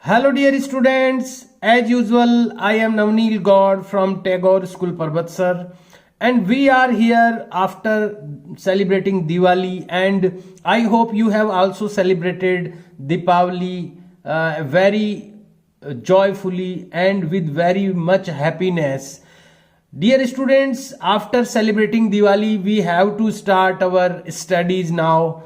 Hello dear students, as usual I am Navneel God from Tagore School Parbatsar and we are here after celebrating Diwali and I hope you have also celebrated Deepavali very joyfully and with very much happiness. Dear students, after celebrating Diwali we have to start our studies now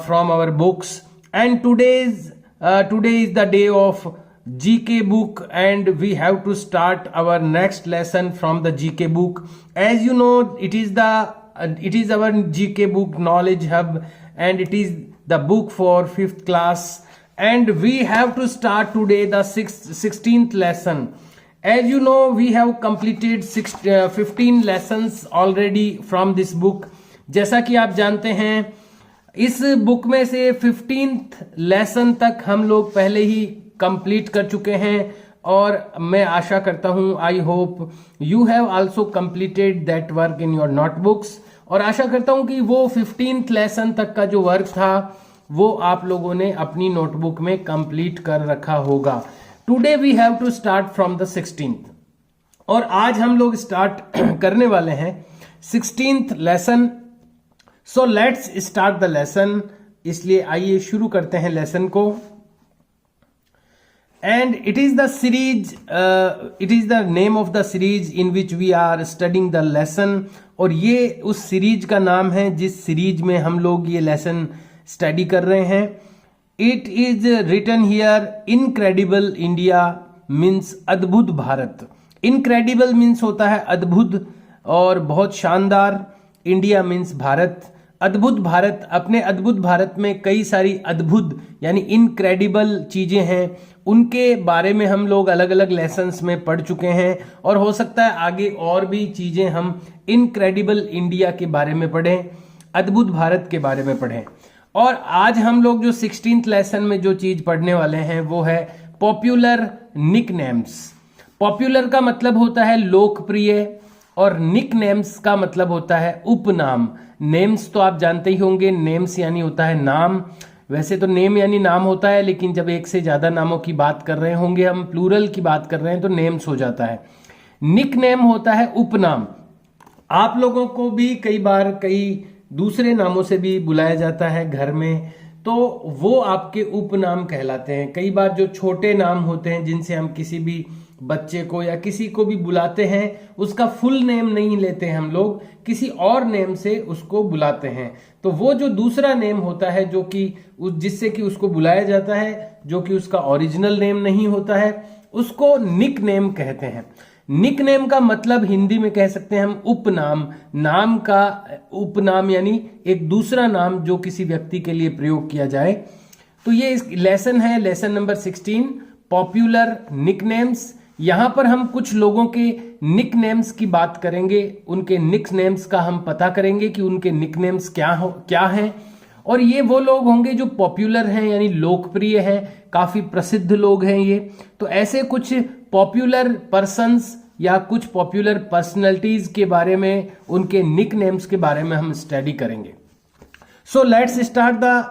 from our books and today is the day of GK book and we have to start our next lesson from the GK book. As you know, it is our GK book knowledge hub and it is the book for 5th class and we have to start today the 16th lesson. As you know, we have completed 15 lessons already from this book. जैसा कि आप जानते हैं इस book में से 15th lesson तक हम लोग पहले ही कंप्लीट कर चुके हैं और मैं आशा करता हूं I hope you have also completed that work in your notebooks और आशा करता हूं कि वो 15th लेसन तक का जो वर्क था वो आप लोगों ने अपनी नोटबुक में कंप्लीट कर रखा होगा. Today we have to start from the 16th और आज हम लोग स्टार्ट करने वाले हैं 16th lesson. So let's start the lesson. इसलिए आइए शुरू करते हैं लेसन को. And it is the series, it is the name of the series in which we are studying the lesson और ये उस सीरीज का नाम है जिस सीरीज में हम लोग ये लेसन स्टडी कर रहे हैं. It is written here incredible India means अद्भुत भारत. इनक्रेडिबल मीन्स होता है अद्भुत और बहुत शानदार. India means Bharat. अद्भुत भारत, अपने अद्भुत भारत में कई सारी अद्भुत यानी इनक्रेडिबल चीजें हैं, उनके बारे में हम लोग अलग अलग लेसन्स में पढ़ चुके हैं और हो सकता है आगे और भी चीजें हम इनक्रेडिबल इंडिया के बारे में पढ़ें, अद्भुत भारत के बारे में पढ़ें. और आज हम लोग जो 16th लेसन में जो चीज पढ़ने वाले हैं वो है पॉपुलर निकनेम्स. पॉपुलर का मतलब होता है लोकप्रिय और निकनेम्स का मतलब होता है उपनाम. नेम्स तो आप जानते ही होंगे, नेम्स यानी होता है नाम. वैसे तो नेम यानी नाम होता है लेकिन जब एक से ज्यादा नामों की बात कर रहे होंगे, हम प्लूरल की बात कर रहे हैं तो नेम्स हो जाता है. निकनेम होता है उपनाम. आप लोगों को भी कई बार कई दूसरे नामों से भी बुलाया जाता है घर में, तो वो आपके उपनाम कहलाते हैं. कई बार जो छोटे नाम होते हैं जिनसे हम किसी भी बच्चे को या किसी को भी बुलाते हैं उसका फुल नेम नहीं लेते हैं, हम लोग किसी और नेम से उसको बुलाते हैं. तो वो जो दूसरा नेम होता है जो कि जिससे कि उसको बुलाया जाता है, जो कि उसका ओरिजिनल नेम नहीं होता है, उसको निक नेम कहते हैं. निक नेम का मतलब हिंदी में कह सकते हैं हम उपनाम. नाम का उपनाम यानी एक दूसरा नाम जो किसी व्यक्ति के लिए प्रयोग किया जाए. तो ये लेसन है, लेसन नंबर 16, पॉपुलर निकनेम्स. यहां पर हम कुछ लोगों के निकनेम्स की बात करेंगे, उनके निकनेम्स का हम पता करेंगे कि उनके निकनेम्स क्या हैं. और ये वो लोग होंगे जो पॉपुलर हैं यानी लोकप्रिय हैं, काफी प्रसिद्ध लोग हैं ये. तो ऐसे कुछ पॉपुलर पर्सन्स या कुछ पॉपुलर पर्सनैलिटीज के बारे में, उनके निकनेम्स के बारे में हम स्टडी करेंगे. सो let's start the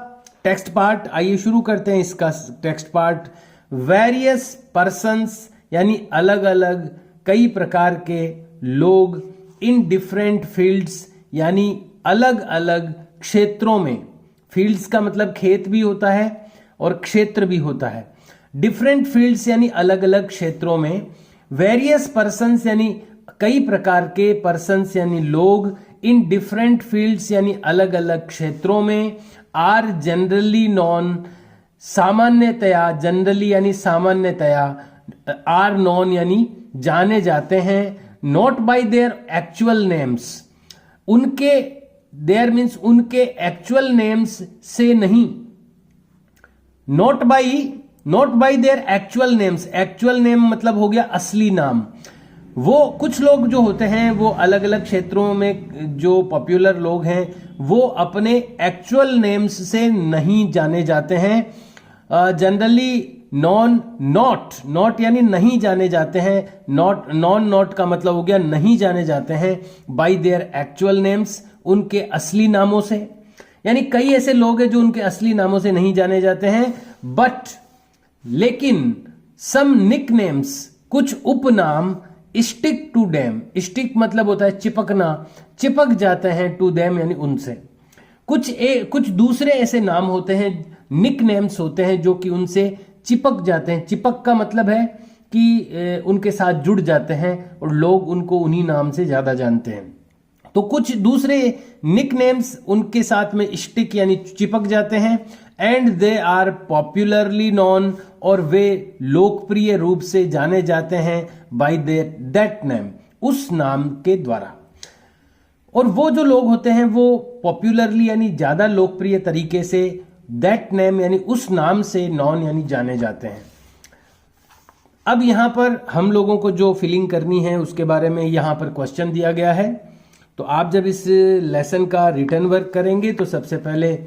text part. आइए शुरू करते हैं इसका टेक्स्ट पार्ट. वेरियस पर्सन्स यानी अलग अलग कई प्रकार के लोग, इन डिफरेंट फील्ड्स यानी अलग अलग क्षेत्रों में. फील्ड्स का मतलब खेत भी होता है और क्षेत्र भी होता है. डिफरेंट फील्ड्स यानी अलग अलग क्षेत्रों में. वेरियस पर्सन्स यानी कई प्रकार के, पर्सन्स यानी लोग, इन डिफरेंट फील्ड्स यानी अलग अलग क्षेत्रों में. आर जनरली नॉन, सामान्यतया, जनरली यानी सामान्यतया, आर नॉन यानी जाने जाते हैं. Not bye their actual names, उनके, देयर मीन्स उनके एक्चुअल नेम्स से नहीं. Not bye their actual names. Actual name मतलब हो गया असली नाम. वो कुछ लोग जो होते हैं वो अलग अलग क्षेत्रों में जो पॉपुलर लोग हैं वो अपने एक्चुअल नेम्स से नहीं जाने जाते हैं. जनरली नॉट यानी नहीं जाने जाते हैं. नॉट का मतलब हो गया नहीं जाने जाते हैं. बाय देयर एक्चुअल नेम्स, उनके असली नामों से. यानी कई ऐसे लोग हैं जो उनके असली नामों से नहीं जाने जाते हैं. बट लेकिन सम निकनेम्स, कुछ उपनाम, स्टिक टू देम, स्टिक मतलब होता है चिपकना, चिपक जाते हैं टू देम यानी उनसे। कुछ दूसरे ऐसे नाम होते हैं, निकनेम्स होते हैं जो कि उनसे चिपक जाते हैं। चिपक का मतलब है कि उनके साथ जुड़ जाते हैं और लोग उनको उन्हीं नाम से ज्यादा जानते हैं। तो कुछ दूसरे निकनेम्स उनके साथ में स्टिक यानी चिपक जाते हैं। And they are popularly known, और वे लोकप्रिय रूप से जाने जाते हैं बाय दैट नेम, उस नाम के द्वारा। और वो जो लोग होते हैं वो पॉपुलरली यानी ज्यादा लोकप्रिय तरीके से, दैट नेम यानी उस नाम से, नॉन यानी जाने जाते हैं। अब यहां पर हम लोगों को जो फिलिंग करनी है उसके बारे में यहां पर क्वेश्चन दिया गया है। तो आप जब इस लेसन का रिटर्न वर्क करेंगे तो सबसे पहले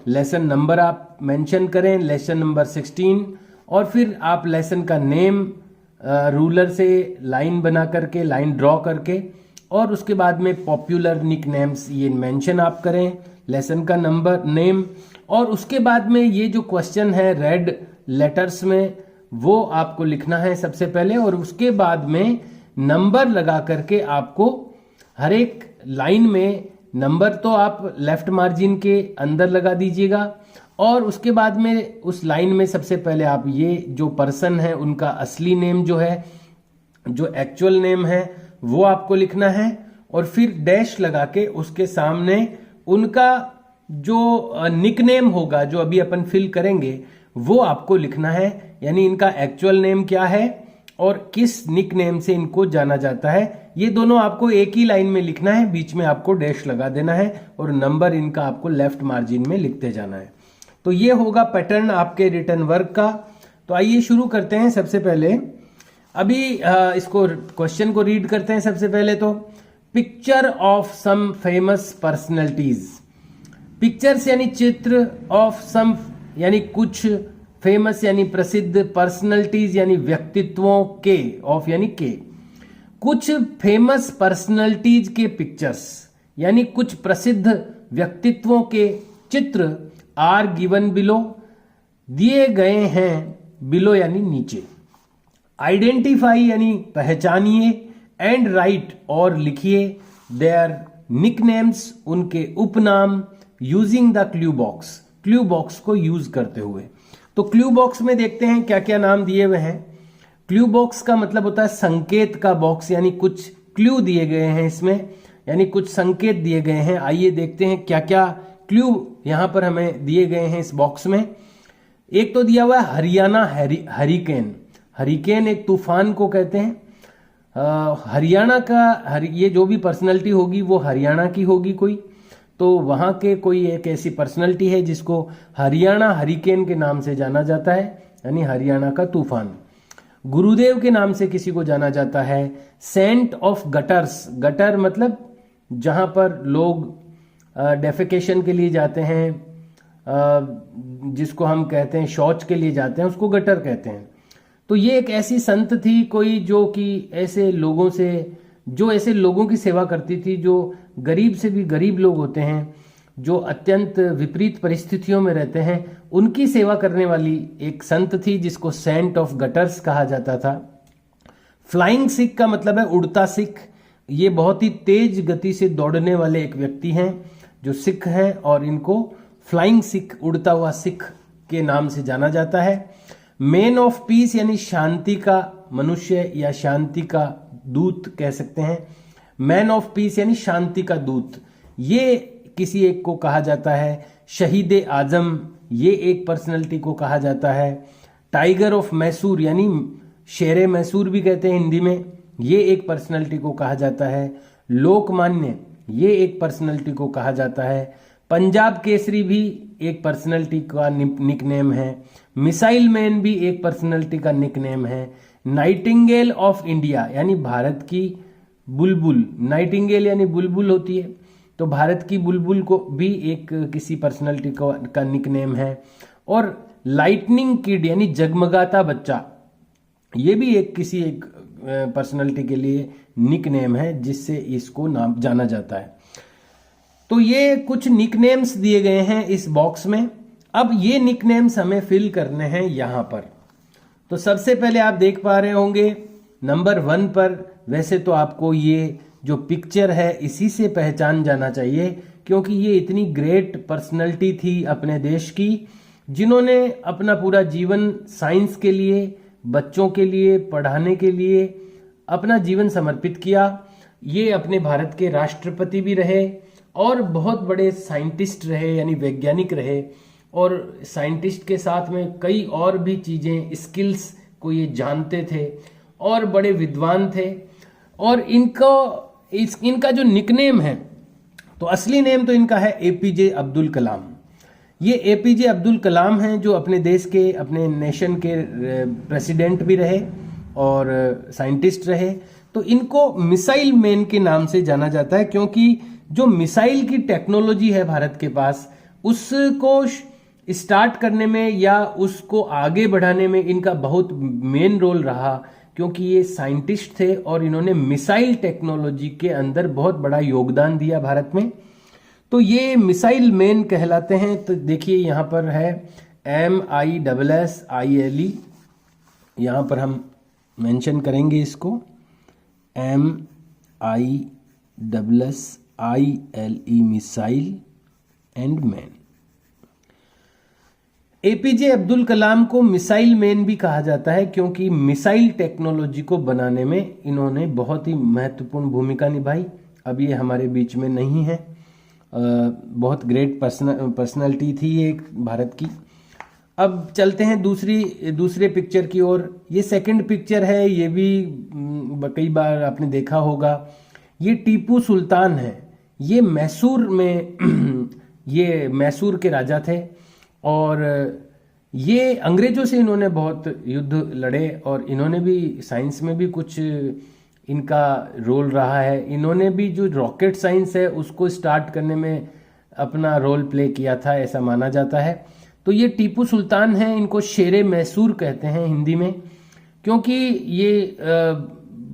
लेसन नंबर आप मेंशन करें, लेसन नंबर 16, और फिर आप लेसन का नेम रूलर से लाइन बना करके, लाइन ड्रॉ करके, और उसके बाद में पॉपुलर निकनेम्स ये मेंशन आप करें, लेसन का नंबर, नेम, और उसके बाद में ये जो क्वेश्चन है रेड लेटर्स में वो आपको लिखना है सबसे पहले, और उसके बाद में नंबर लगा करके आपको हर एक लाइन में नंबर तो आप लेफ्ट मार्जिन के अंदर लगा दीजिएगा, और उसके बाद में उस लाइन में सबसे पहले आप ये जो पर्सन है उनका असली नेम जो है, जो एक्चुअल नेम है वो आपको लिखना है, और फिर डैश लगा के उसके सामने उनका जो निकनेम होगा जो अभी अपन फिल करेंगे वो आपको लिखना है। यानी इनका एक्चुअल नेम क्या है और किस निकनेम से इनको जाना जाता है, ये दोनों आपको एक ही लाइन में लिखना है, बीच में आपको डैश लगा देना है और नंबर इनका आपको लेफ्ट मार्जिन में लिखते जाना है। तो ये होगा पैटर्न आपके रिटर्न वर्क का। तो आइए शुरू करते हैं। सबसे पहले अभी इसको क्वेश्चन को रीड करते हैं। सबसे पहले तो picture of some famous personalities, pictures यानी चित्र, ऑफ सम यानी कुछ, फेमस यानी प्रसिद्ध, पर्सनैलिटीज यानी व्यक्तित्वों के, ऑफ यानी के, कुछ फेमस पर्सनैलिटीज के पिक्चर्स यानी कुछ प्रसिद्ध व्यक्तित्वों के चित्र आर गिवन बिलो, दिए गए हैं, बिलो यानी नीचे। आइडेंटिफाई यानी पहचानिए, एंड राइट और लिखिए, देयर निकनेम्स उनके उपनाम, using the clue box, clue box को यूज करते हुए। तो क्लू बॉक्स में देखते हैं क्या क्या नाम दिए हुए हैं। क्लू बॉक्स का मतलब होता है संकेत का बॉक्स, यानी कुछ क्लू दिए गए हैं इसमें, यानी कुछ संकेत दिए गए हैं। आइए देखते हैं क्या क्या क्लू यहां पर हमें दिए गए हैं इस बॉक्स में। एक तो दिया हुआ है हरियाणा हरिकेन, हरिकेन एक तूफान को कहते हैं। हरियाणा का ये जो भी पर्सनैलिटी होगी वो हरियाणा की होगी कोई, तो वहां के कोई एक ऐसी पर्सनैलिटी है जिसको हरियाणा हरिकेन के नाम से जाना जाता है, यानी हरियाणा का तूफान। गुरुदेव के नाम से किसी को जाना जाता है। सेंट ऑफ गटर्स, गटर मतलब जहां पर लोग डेफिकेशन के लिए जाते हैं, जिसको हम कहते हैं शौच के लिए जाते हैं, उसको गटर कहते हैं। तो ये एक ऐसी संत थी कोई जो कि ऐसे लोगों से, जो ऐसे लोगों की सेवा करती थी जो गरीब से भी गरीब लोग होते हैं, जो अत्यंत विपरीत परिस्थितियों में रहते हैं, उनकी सेवा करने वाली एक संत थी जिसको सेंट ऑफ गटर्स कहा जाता था। फ्लाइंग सिख का मतलब है उड़ता सिख, ये बहुत ही तेज गति से दौड़ने वाले एक व्यक्ति हैं जो सिख हैं, और इनको फ्लाइंग सिख, उड़ता हुआ सिख के नाम से जाना जाता है। मैन ऑफ पीस यानी शांति का मनुष्य या शांति का दूत कह सकते हैं। मैन ऑफ पीस यानी शांति का दूत, ये किसी एक को कहा जाता है। शहीद आजम, ये एक पर्सनैलिटी को कहा जाता है। टाइगर ऑफ मैसूर यानी शेर मैसूर भी कहते हैं हिंदी में, ये एक पर्सनैलिटी को कहा जाता है। लोकमान्य, ये एक पर्सनैलिटी को कहा जाता है। पंजाब केसरी भी एक पर्सनैलिटी का निकनेम है। मिसाइल मैन भी एक पर्सनैलिटी का निकनेम है। नाइटिंगेल ऑफ इंडिया यानी भारत की बुलबुल, नाइटिंगेल यानी बुलबुल होती है, तो भारत की बुलबुल को भी एक किसी पर्सनैलिटी का निकनेम है। और लाइटनिंग किड यानी जगमगाता बच्चा, ये भी एक किसी एक पर्सनैलिटी के लिए निकनेम है जिससे इसको नाम जाना जाता है। तो ये कुछ निकनेम्स दिए गए हैं इस बॉक्स में। अब ये निकनेम्स हमें फिल करने हैं यहां पर। तो सबसे पहले आप देख पा रहे होंगे नंबर 1 पर, वैसे तो आपको ये जो पिक्चर है इसी से पहचान जाना चाहिए, क्योंकि ये इतनी ग्रेट पर्सनैलिटी थी अपने देश की, जिन्होंने अपना पूरा जीवन साइंस के लिए, बच्चों के लिए, पढ़ाने के लिए अपना जीवन समर्पित किया। ये अपने भारत के राष्ट्रपति भी रहे और बहुत बड़े साइंटिस्ट रहे, यानी वैज्ञानिक रहे, और साइंटिस्ट के साथ में कई और भी चीज़ें, स्किल्स को ये जानते थे और बड़े विद्वान थे। और इनका जो निकनेम है, तो असली नेम तो इनका है एपीजे अब्दुल कलाम। ये एपीजे अब्दुल कलाम हैं जो अपने देश के, अपने नेशन के प्रेसिडेंट भी रहे और साइंटिस्ट रहे। तो इनको मिसाइल मैन के नाम से जाना जाता है, क्योंकि जो मिसाइल की टेक्नोलॉजी है भारत के पास, उसको स्टार्ट करने में या उसको आगे बढ़ाने में इनका बहुत मेन रोल रहा, क्योंकि ये साइंटिस्ट थे और इन्होंने मिसाइल टेक्नोलॉजी के अंदर बहुत बड़ा योगदान दिया भारत में। तो ये मिसाइल मैन कहलाते हैं। तो देखिए यहाँ पर है MISSILE, यहाँ पर हम मेंशन करेंगे इसको, MISSILE, missile and man. APJ Abdul Kalam को मिसाइल मैन भी कहा जाता है, क्योंकि मिसाइल टेक्नोलॉजी को बनाने में इन्होंने बहुत ही महत्वपूर्ण भूमिका निभाई। अब ये हमारे बीच में नहीं है। बहुत ग्रेट पर्सनालिटी थी ये भारत की। अब चलते हैं दूसरे पिक्चर की ओर। ये सेकंड पिक्चर है, ये भी कई बार आपने देखा होगा। ये टीपू सुल्तान है। ये मैसूर में ये मैसूर के राजा थे और ये अंग्रेजों से इन्होंने बहुत युद्ध लड़े और इन्होंने भी साइंस में भी कुछ इनका रोल रहा है। इन्होंने भी जो रॉकेट साइंस है उसको स्टार्ट करने में अपना रोल प्ले किया था, ऐसा माना जाता है। तो ये टीपू सुल्तान हैं, इनको शेरे मैसूर कहते हैं हिंदी में, क्योंकि ये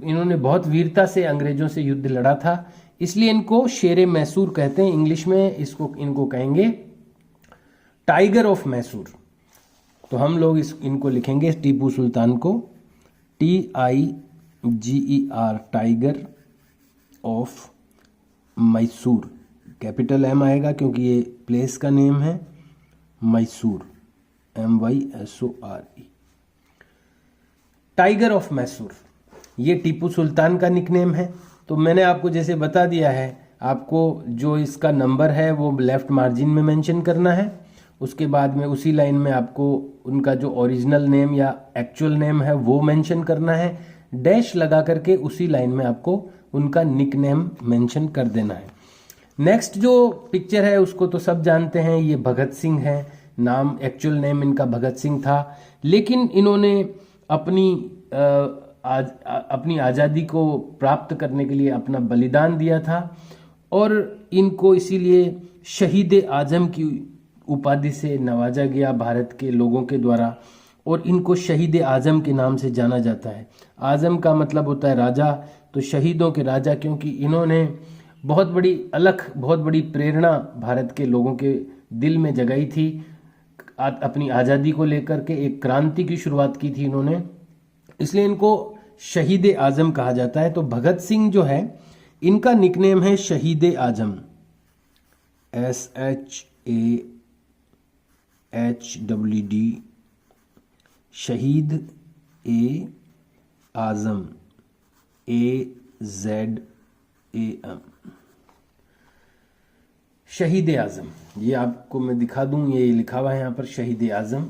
इन्होंने बहुत वीरता से अंग्रेजों से युद्ध लड़ा था, इसलिए इनको शेरे मैसूर कहते हैं। इंग्लिश में इनको कहेंगे टाइगर ऑफ मैसूर। तो हम लोग इनको लिखेंगे टीपू सुल्तान को TIGER, tiger of Mysore. Capital M आएगा क्योंकि ये प्लेस का नेम है, Mysore, MYSORE, tiger of Mysore. ये टीपू सुल्तान का निकनेम है। तो मैंने आपको जैसे बता दिया है, आपको जो इसका नंबर है वो लेफ्ट मार्जिन में मेंशन करना है। उसके बाद में उसी लाइन में आपको उनका जो ओरिजिनल नेम या एक्चुअल नेम है वो मेंशन करना है। डैश लगा करके उसी लाइन में आपको उनका निकनेम मेंशन कर देना है। नेक्स्ट जो पिक्चर है उसको तो सब जानते हैं, ये भगत सिंह है। नाम, एक्चुअल नेम इनका भगत सिंह था, लेकिन इन्होंने अपनी आज़ादी को प्राप्त करने के लिए अपना बलिदान दिया था और इनको इसीलिए शहीद आजम की उपाधि से नवाजा गया भारत के लोगों के द्वारा, और इनको शहीद आजम के नाम से जाना जाता है। आजम का मतलब होता है राजा, तो शहीदों के राजा, क्योंकि इन्होंने बहुत बड़ी प्रेरणा भारत के लोगों के दिल में जगाई थी। अपनी आज़ादी को लेकर के एक क्रांति की शुरुआत की थी इन्होंने, इसलिए इनको शहीद आजम कहा जाता है। तो भगत सिंह जो है इनका निकनेम है शहीद आजम, SHAHWD, शहीद आजम, AZAM, शहीद आजम। ये आपको मैं दिखा दूं, ये लिखा हुआ है यहाँ पर शहीद आजम।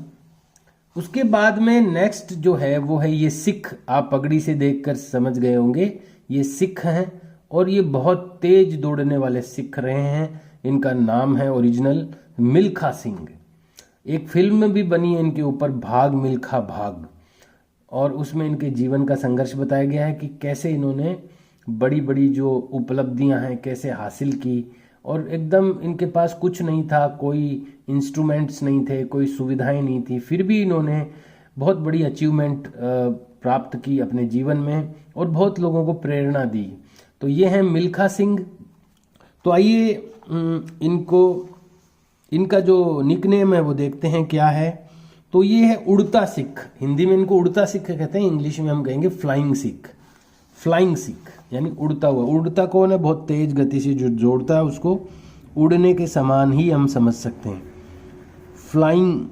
उसके बाद में नेक्स्ट जो है वो है ये सिख। आप पगड़ी से देखकर समझ गए होंगे, ये सिख हैं और ये बहुत तेज दौड़ने वाले सिख रहे हैं। इनका नाम है ओरिजिनल मिल्खा सिंह। एक फिल्म भी बनी है इनके ऊपर, भाग मिल्खा भाग, और उसमें इनके जीवन का संघर्ष बताया गया है कि कैसे इन्होंने बड़ी बड़ी जो उपलब्धियां हैं कैसे हासिल की। और एकदम इनके पास कुछ नहीं था, कोई इंस्ट्रूमेंट्स नहीं थे, कोई सुविधाएं नहीं थी, फिर भी इन्होंने बहुत बड़ी अचीवमेंट प्राप्त की अपने जीवन में और बहुत लोगों को प्रेरणा दी। तो ये हैं मिल्खा सिंह। तो आइए इनका जो निकनेम है वो देखते हैं क्या है। तो ये है उड़ता सिख, हिंदी में इनको उड़ता सिख कहते हैं, इंग्लिश में हम कहेंगे फ्लाइंग सिख। फ्लाइंग सिख यानी उड़ता हुआ। उड़ता कौन है? बहुत तेज गति से जो जोड़ता है उसको उड़ने के समान ही हम समझ सकते हैं। Flying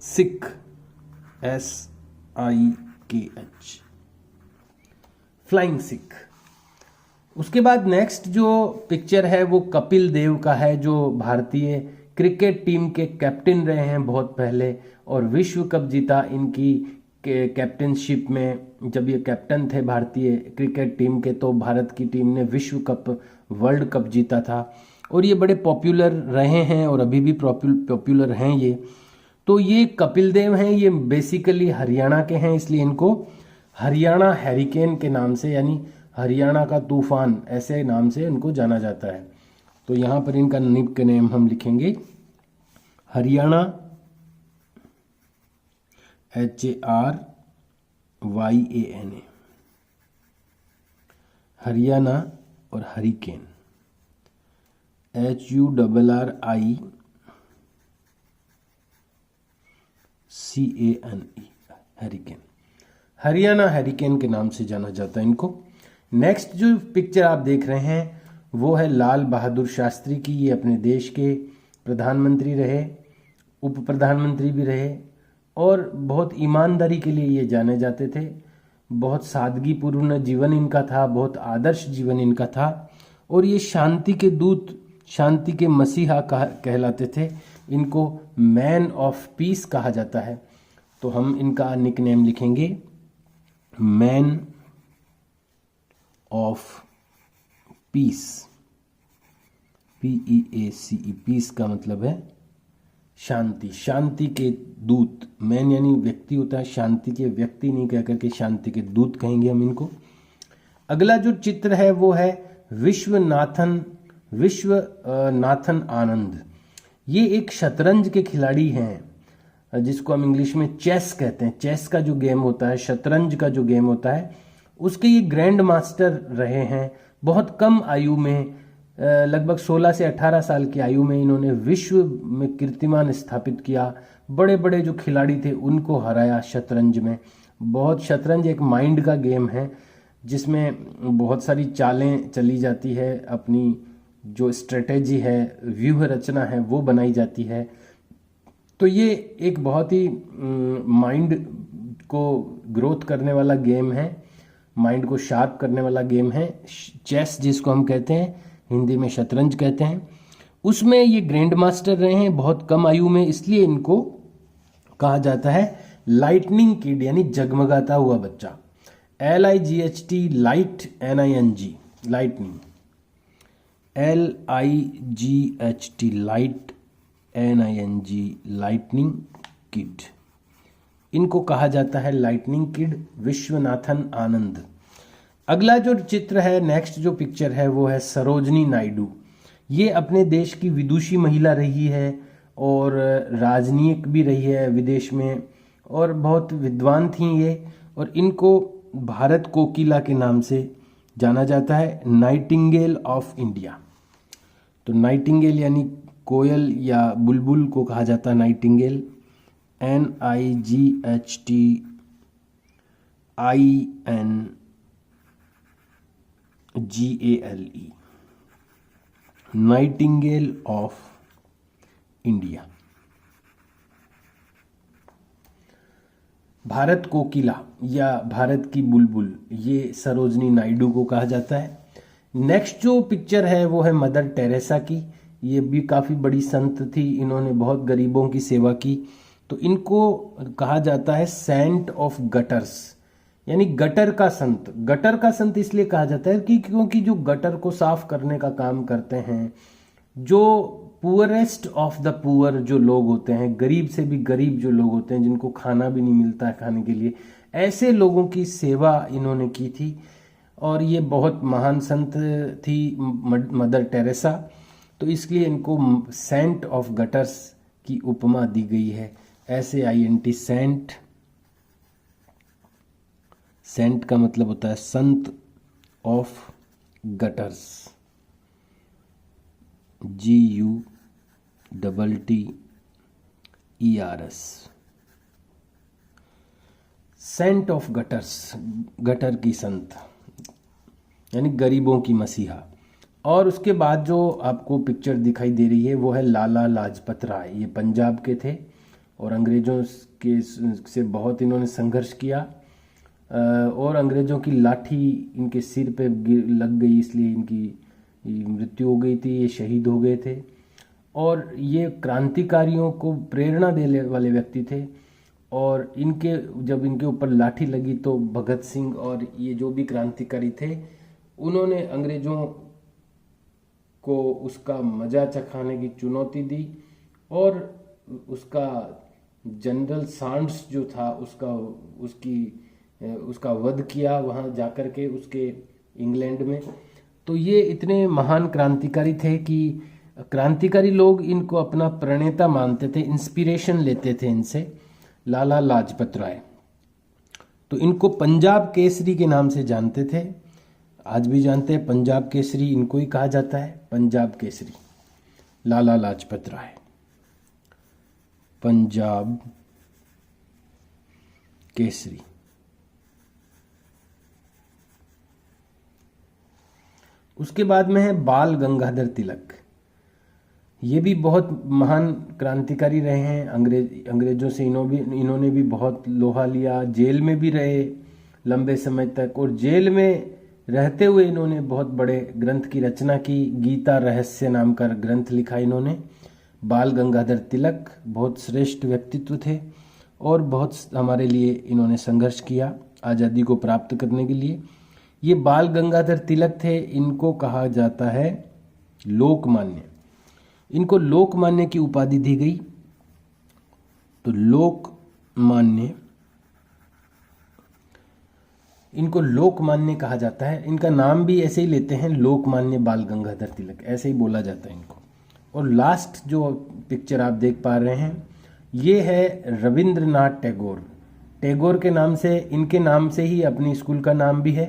Sikh, SIKH, flying Sikh. उसके बाद नेक्स्ट जो पिक्चर है वो कपिल देव का है, जो भारतीय क्रिकेट टीम के कैप्टन रहे हैं बहुत पहले, और विश्व कप जीता इनकी कैप्टनशिप में। जब ये कैप्टन थे भारतीय क्रिकेट टीम के, तो भारत की टीम ने विश्व कप, वर्ल्ड कप जीता था, और ये बड़े पॉपुलर रहे हैं और अभी भी पॉपुलर हैं ये। तो ये कपिल देव हैं, ये बेसिकली हरियाणा के हैं, इसलिए इनको हरियाणा हैरिकेन के नाम से, यानी हरियाणा का तूफान, ऐसे नाम से इनको जाना जाता है। तो यहाँ पर इनका निक नेम हम लिखेंगे हरियाणा, HARYANA, हरियाणा, और hurricane HURRICANE, hurricane. Haryana hurricane के नाम से जाना जाता है इनको। नेक्स्ट जो पिक्चर आप देख रहे हैं वो है लाल बहादुर शास्त्री की। ये अपने देश के प्रधानमंत्री रहे, उप प्रधानमंत्री भी रहे, और बहुत ईमानदारी के लिए ये जाने जाते थे। बहुत सादगीपूर्ण जीवन इनका था, बहुत आदर्श जीवन इनका था, और ये शांति के दूत, शांति के मसीहा कहलाते थे। इनको मैन ऑफ पीस कहा जाता है। तो हम इनका निक नेम लिखेंगे man of peace, PEACE, peace का मतलब है शांति, शांति के दूत। मैन यानी व्यक्ति होता है, शांति के व्यक्ति नहीं कह करके शांति के दूत कहेंगे हम इनको। अगला जो चित्र है वो है विश्वनाथन आनंद। ये एक शतरंज के खिलाड़ी हैं, जिसको हम इंग्लिश में चेस कहते हैं। चेस का जो गेम होता है, शतरंज का जो गेम होता है, उसके ये ग्रैंड मास्टर रहे हैं। बहुत कम आयु में, लगभग 16 से 18 साल की आयु में इन्होंने विश्व में कीर्तिमान स्थापित किया। बड़े बड़े जो खिलाड़ी थे उनको हराया शतरंज में। बहुत, शतरंज एक माइंड का गेम है जिसमें बहुत सारी चालें चली जाती है, अपनी जो स्ट्रेटेजी है, व्यूह रचना है, वो बनाई जाती है। तो ये एक बहुत ही माइंड को ग्रोथ करने वाला गेम है, माइंड को शार्प करने वाला गेम है चेस, जिसको हम कहते हैं, हिंदी में शतरंज कहते हैं। उसमें ये ग्रैंड मास्टर रहे हैं बहुत कम आयु में, इसलिए इनको कहा जाता है लाइटनिंग किड, यानी जगमगाता हुआ बच्चा। LIGHT, light, NING, lightning, LIGHT, light, NING, lightning kid. इनको कहा जाता है लाइटनिंग किड, विश्वनाथन आनंद। अगला जो चित्र है, नेक्स्ट जो पिक्चर है वो है सरोजनी नायडू। ये अपने देश की विदुषी महिला रही है और राजनीतिक भी रही है विदेश में, और बहुत विद्वान थी ये, और इनको भारत कोकिला के नाम से जाना जाता है, नाइटिंगेल ऑफ इंडिया। तो नाइटिंगेल यानी कोयल या बुलबुल को कहा जाता है nightingale, NIGHTINGALE, nightingale of India. Bharat कोकिला या भारत की बुलबुल, ये सरोजनी नायडू को कहा जाता है। नेक्स्ट जो पिक्चर है वो है मदर टेरेसा की। ये भी काफ़ी बड़ी संत थी, इन्होंने बहुत गरीबों की सेवा की। तो इनको कहा जाता है सेंट ऑफ गटर्स, यानी गटर का संत। गटर का संत इसलिए कहा जाता है कि क्योंकि जो गटर को साफ करने का काम करते हैं, जो पुअरेस्ट ऑफ द पुअर जो लोग होते हैं, गरीब से भी गरीब जो लोग होते हैं, जिनको खाना भी नहीं मिलता है खाने के लिए, ऐसे लोगों की सेवा इन्होंने की थी। और ये बहुत महान संत थी मदर टेरेसा, तो इसलिए इनको सेंट ऑफ गटर्स की उपमा दी गई है, SAINT, सेंट। सेंट का मतलब होता है संत of gutters, GUTT ERS, saint of gutters, gutter की संत, यानी गरीबों की मसीहा। और उसके बाद जो आपको पिक्चर दिखाई दे रही है वो है लाला लाजपत राय। ये पंजाब के थे और अंग्रेज़ों के से बहुत इन्होंने संघर्ष किया और अंग्रेज़ों की लाठी इनके सिर पे लग गई, इसलिए इनकी मृत्यु हो गई थी, ये शहीद हो गए थे। और ये क्रांतिकारियों को प्रेरणा देने वाले व्यक्ति थे। और जब इनके ऊपर लाठी लगी तो भगत सिंह और ये जो भी क्रांतिकारी थे उन्होंने अंग्रेज़ों को उसका मजा चखाने की चुनौती दी और उसका जनरल सांड्स जो था उसका वध किया वहाँ जाकर के उसके इंग्लैंड में। तो ये इतने महान क्रांतिकारी थे कि क्रांतिकारी लोग इनको अपना प्रणेता मानते थे, इंस्पिरेशन लेते थे इनसे, लाला लाजपत राय। तो इनको पंजाब केसरी के नाम से जानते थे, आज भी जानते हैं। पंजाब केसरी इनको ही कहा जाता है, पंजाब केसरी लाला लाजपत राय, पंजाब केसरी। उसके बाद में है बाल गंगाधर तिलक। ये भी बहुत महान क्रांतिकारी रहे हैं। अंग्रेजों से इन्होंने भी बहुत लोहा लिया, जेल में भी रहे लंबे समय तक, और जेल में रहते हुए इन्होंने बहुत बड़े ग्रंथ की रचना की। गीता रहस्य नाम का ग्रंथ लिखा इन्होंने। बाल गंगाधर तिलक बहुत श्रेष्ठ व्यक्तित्व थे और बहुत हमारे लिए इन्होंने संघर्ष किया आज़ादी को प्राप्त करने के लिए। ये बाल गंगाधर तिलक थे, इनको कहा जाता है लोकमान्य। इनको लोकमान्य की उपाधि दी गई। तो लोकमान्य, इनको लोकमान्य कहा जाता है। इनका नाम भी ऐसे ही लेते हैं, लोकमान्य बाल गंगाधर तिलक, ऐसे ही बोला जाता है इनको। और लास्ट जो पिक्चर आप देख पा रहे हैं ये है रविंद्रनाथ टैगोर। टैगोर के नाम से, इनके नाम से ही अपनी स्कूल का नाम भी है।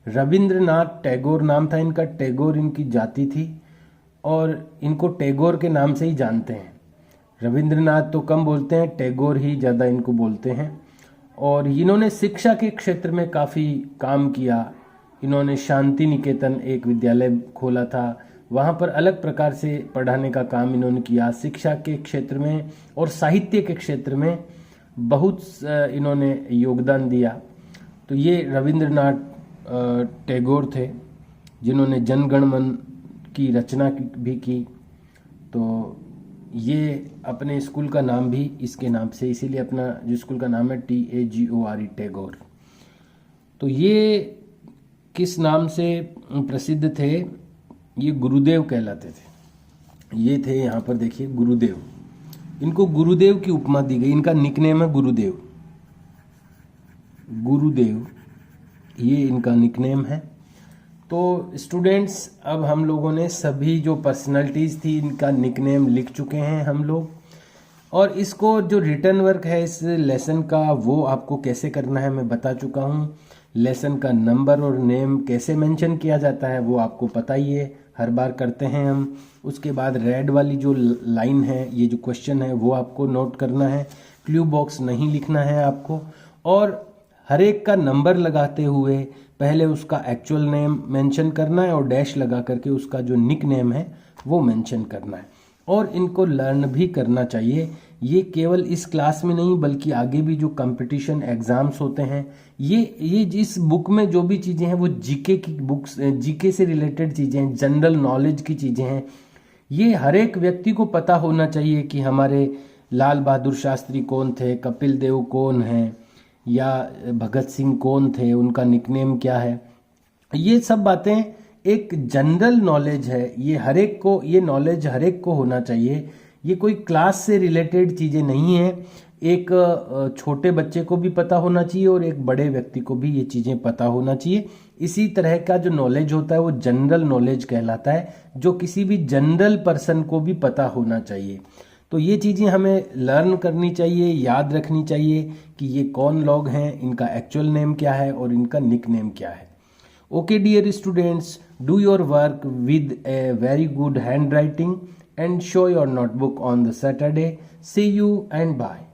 रविंद्रनाथ टैगोर नाम था इनका, टैगोर इनकी जाति थी और इनको टैगोर के नाम से ही जानते हैं। रविंद्रनाथ तो कम बोलते हैं, टैगोर ही ज़्यादा इनको बोलते हैं। और इन्होंने शिक्षा के क्षेत्र में काफ़ी काम किया। इन्होंने शांति निकेतन एक विद्यालय खोला था, वहाँ पर अलग प्रकार से पढ़ाने का काम इन्होंने किया। शिक्षा के क्षेत्र में और साहित्य के क्षेत्र में बहुत इन्होंने योगदान दिया। तो ये रविंद्रनाथ टैगोर थे जिन्होंने जनगण मन की रचना भी की। तो ये अपने स्कूल का नाम भी इसके नाम से, इसीलिए अपना जो स्कूल का नाम है TAGORE, टैगोर। तो ये किस नाम से प्रसिद्ध थे? ये गुरुदेव कहलाते थे। ये थे यहाँ पर देखिए गुरुदेव, इनको गुरुदेव की उपमा दी गई। इनका निकनेम है गुरुदेव। गुरुदेव ये इनका निकनेम है। तो स्टूडेंट्स, अब हम लोगों ने सभी जो पर्सनालिटीज़ थी इनका निकनेम लिख चुके हैं हम लोग। और इसको जो रिटर्न वर्क है इस लेसन का वो आपको कैसे करना है मैं बता चुका हूँ। लेसन का नंबर और नेम कैसे मेंशन किया जाता है वो आपको पता ही है, हर बार करते हैं हम। उसके बाद रेड वाली जो लाइन है, ये जो क्वेश्चन है वो आपको नोट करना है, क्लू बॉक्स नहीं लिखना है आपको। और हर एक का नंबर लगाते हुए पहले उसका एक्चुअल नेम मेंशन करना है और डैश लगा करके उसका जो निक नेम है वो मेंशन करना है। और इनको लर्न भी करना चाहिए। ये केवल इस क्लास में नहीं बल्कि आगे भी जो कंपटीशन एग्जाम्स होते हैं, ये इस बुक में जो भी चीज़ें हैं वो जीके की बुक्स, जीके से रिलेटेड चीज़ें हैं, जनरल नॉलेज की चीज़ें हैं। ये हर एक व्यक्ति को पता होना चाहिए कि हमारे लाल बहादुर शास्त्री कौन थे, कपिल देव कौन है, या भगत सिंह कौन थे, उनका निकनेम क्या है। ये सब बातें एक जनरल नॉलेज है। ये हर एक को, ये नॉलेज हर एक को होना चाहिए। ये कोई क्लास से रिलेटेड चीज़ें नहीं है। एक छोटे बच्चे को भी पता होना चाहिए और एक बड़े व्यक्ति को भी ये चीज़ें पता होना चाहिए। इसी तरह का जो नॉलेज होता है वो जनरल नॉलेज कहलाता है, जो किसी भी जनरल पर्सन को भी पता होना चाहिए। तो ये चीज़ें हमें लर्न करनी चाहिए, याद रखनी चाहिए कि ये कौन लोग हैं, इनका एक्चुअल नेम क्या है और इनका निक नेम क्या है। Okay dear students, do your work with a very good hand writing and show your notebook on the Saturday. See you and bye.